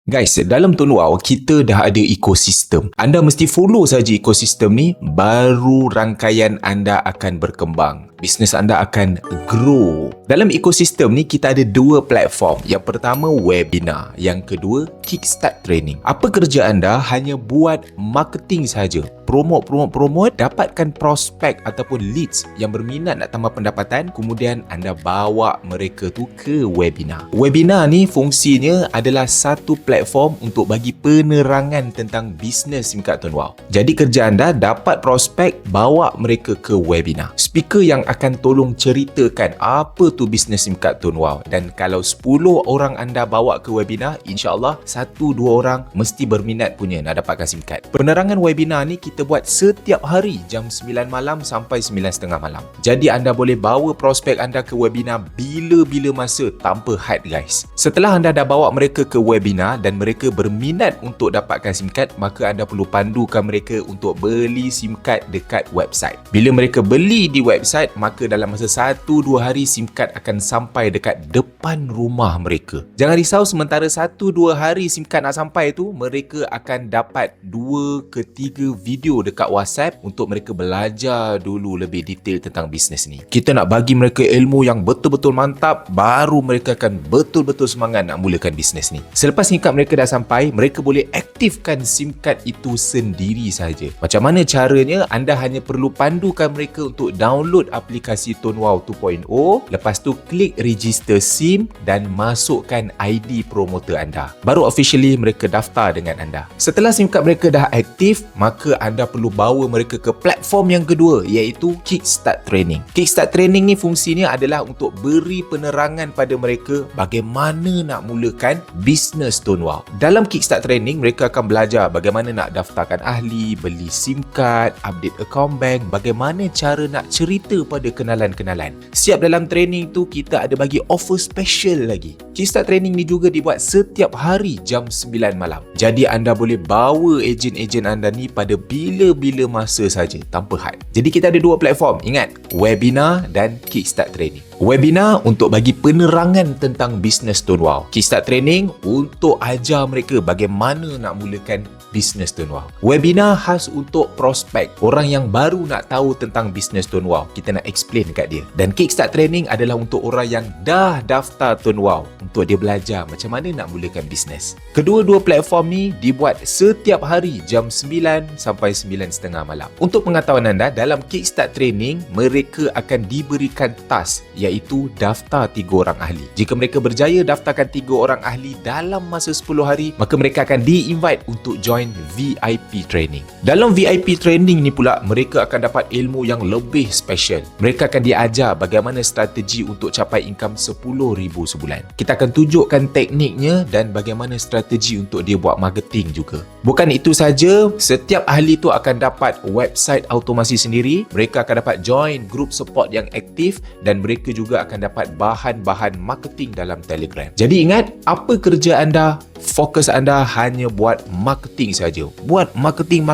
Guys, dalam Tonwow, kita dah ada ekosistem. Anda mesti follow saja ekosistem ni, baru rangkaian anda akan berkembang. Bisnes anda akan grow. Dalam ekosistem ni, kita ada dua platform. Yang pertama, webinar. Yang kedua, Kickstart Training. Apa kerja anda? Hanya buat marketing saja. Promote, dapatkan prospek ataupun leads yang berminat nak tambah pendapatan, kemudian anda bawa mereka tu ke webinar. Webinar ni fungsinya adalah satu platform untuk bagi penerangan tentang bisnes SIM card Tonwow. Jadi kerja anda dapat prospek, bawa mereka ke webinar. Speaker yang akan tolong ceritakan apa tu bisnes SIM card Tonwow, dan kalau 10 orang anda bawa ke webinar, insya-Allah 1-2 orang mesti berminat punya nak dapatkan SIM card. Penerangan webinar ni kita buat setiap hari jam 9 malam sampai 9.30 malam. Jadi anda boleh bawa prospek anda ke webinar bila-bila masa tanpa had guys. Setelah anda dah bawa mereka ke webinar dan mereka berminat untuk dapatkan SIM card, maka anda perlu pandukan mereka untuk beli SIM card dekat website. Bila mereka beli di website, maka dalam masa 1-2 hari SIM card akan sampai dekat depan rumah mereka. Jangan risau, sementara 1-2 hari SIM card nak sampai tu, mereka akan dapat 2 ke 3 video dekat WhatsApp untuk mereka belajar dulu lebih detail tentang bisnes ni. Kita nak bagi mereka ilmu yang betul-betul mantap, baru mereka akan betul-betul semangat nak mulakan bisnes ni. Selepas SIM card mereka dah sampai, mereka boleh aktifkan SIM card itu sendiri saja. Macam mana caranya? Anda hanya perlu pandukan mereka untuk download aplikasi Tonwow 2.0, lepas tu klik register SIM dan masukkan ID promoter anda. Baru officially mereka daftar dengan anda. Setelah SIM card mereka dah aktif, maka anda perlu bawa mereka ke platform yang kedua, iaitu Kickstart Training. Kickstart Training ni fungsinya adalah untuk beri penerangan pada mereka bagaimana nak mulakan bisnes Tonwow. Dalam Kickstart Training, mereka akan belajar bagaimana nak daftarkan ahli, beli SIM card, update account bank, bagaimana cara nak cerita pada kenalan-kenalan. Siap dalam training tu, kita ada bagi offer special lagi. Kickstart Training ni juga dibuat setiap hari jam 9 malam. Jadi anda boleh bawa ejen-ejen anda ni pada bila-bila masa saja tanpa had. Jadi kita ada dua platform. Ingat, webinar dan Kickstart Training. Webinar untuk bagi penerangan tentang bisnes Tonwow. Kickstart Training untuk ajar mereka bagaimana nak mulakan bisnes Tonwow. Webinar khas untuk prospek, orang yang baru nak tahu tentang bisnes Tonwow. Kita nak explain kat dia. Dan Kickstart Training adalah untuk orang yang dah daftar Tonwow, untuk dia belajar macam mana nak mulakan bisnes. Kedua-dua platform ni dibuat setiap hari jam 9 sampai 9.30 malam. Untuk pengetahuan anda, dalam Kickstart Training, mereka akan diberikan task, iaitu daftar 3 orang ahli. Jika mereka berjaya daftarkan 3 orang ahli dalam masa 10 hari, maka mereka akan di-invite untuk join VIP Training. Dalam VIP Training ni pula, mereka akan dapat ilmu yang lebih special. Mereka akan diajar bagaimana strategi untuk capai income RM10,000 sebulan. Kita akan tunjukkan tekniknya dan bagaimana strategi untuk dia buat marketing juga. Bukan itu saja, setiap ahli tu akan dapat website automasi sendiri, mereka akan dapat join group support yang aktif, dan mereka juga akan dapat bahan-bahan marketing dalam Telegram. Jadi ingat, apa kerja anda? Fokus anda hanya buat marketing saja. Buat marketing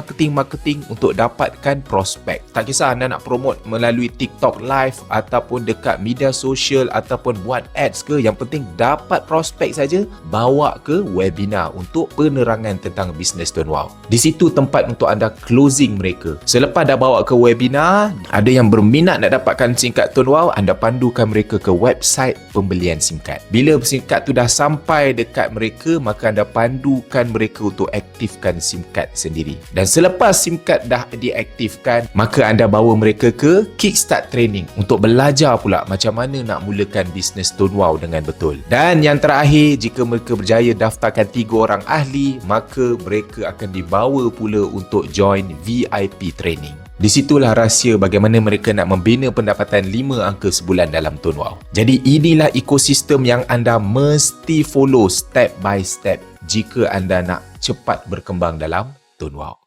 untuk dapatkan prospek. Tak kisah anda nak promote melalui TikTok live ataupun dekat media sosial ataupun buat ads ke, yang penting dapat prospek saja, bawa ke webinar untuk penerangan tentang bisnes Tonwow. Di situ tempat untuk anda closing mereka. Selepas dah bawa ke webinar, ada yang berminat nak dapatkan SIM card Tonwow, anda pandukan mereka ke website pembelian SIM card. Bila SIM card tu dah sampai dekat mereka, maka anda pandukan mereka untuk aktifkan SIM card sendiri. Dan selepas SIM card dah diaktifkan, maka anda bawa mereka ke Kickstart Training untuk belajar pula macam mana nak mulakan bisnes Tonwow dengan betul. Dan yang terakhir, jika mereka berjaya daftarkan 3 orang ahli, maka mereka akan dibawa pula untuk join VIP Training. Di situlah rahsia bagaimana mereka nak membina pendapatan 5 angka sebulan dalam Tonwow. Jadi inilah ekosistem yang anda mesti follow step by step jika anda nak cepat berkembang dalam Tonwow.